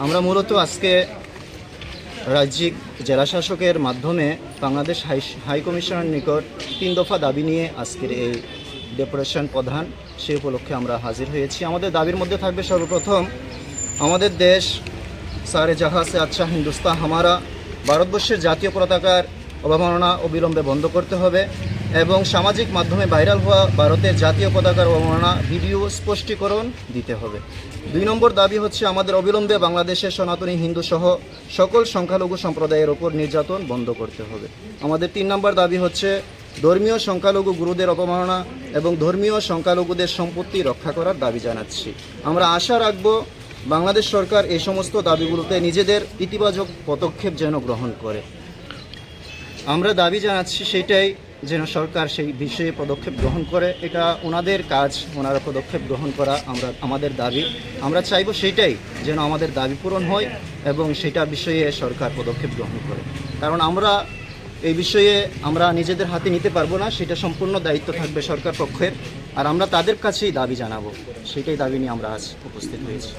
আমরা মূলত আজকে রাজ্যিক জেলাশাসকের মাধ্যমে বাংলাদেশ হাই কমিশনের নিকট 3 দফা দাবি নিয়ে আজকের এই ডেপুটেশন প্রধান সেই উপলক্ষে আমরা হাজির হয়েছি। আমাদের দাবির মধ্যে থাকবে সর্বপ্রথম আমাদের দেশ সারে জাহা সে আচ্ছা হিন্দুস্তান হামারা, ভারতবর্ষের জাতীয় পতাকার অবমাননা অবিলম্বে বন্ধ করতে হবে এবং সামাজিক মাধ্যমে ভাইরাল হওয়া ভারতের জাতীয় পতাকার অবমাননা ভিডিও স্পষ্টীকরণ দিতে হবে। 2 নম্বর দাবি হচ্ছে আমাদের অবিলম্বে বাংলাদেশের সনাতনী হিন্দু সহ সকল সংখ্যালঘু সম্প্রদায়ের ওপর নির্যাতন বন্ধ করতে হবে। আমাদের 3 নম্বর দাবি হচ্ছে ধর্মীয় সংখ্যালঘু গুরুদের অবমাননা এবং ধর্মীয় সংখ্যালঘুদের সম্পত্তি রক্ষা করার দাবি জানাচ্ছি। আমরা আশা রাখব বাংলাদেশ সরকার এই সমস্ত দাবিগুলোতে নিজেদের ইতিবাচক পদক্ষেপ যেন গ্রহণ করে। আমরা দাবি জানাচ্ছি সেটাই, যেন সরকার সেই বিষয়ে পদক্ষেপ গ্রহণ করে। এটা ওনাদের কাজ, ওনারা পদক্ষেপ গ্রহণ করা আমাদের দাবি। আমরা চাইব সেইটাই যেন আমাদের দাবি পূরণ হয় এবং সেটা বিষয়ে সরকার পদক্ষেপ গ্রহণ করে। কারণ আমরা এই বিষয়ে আমরা নিজেদের হাতে নিতে পারবো না, সেটা সম্পূর্ণ দায়িত্ব থাকবে সরকার পক্ষের। আর আমরা তাদের কাছেই দাবি জানাবো, সেটাই দাবি নিয়ে আমরা আজ উপস্থিত হয়েছি।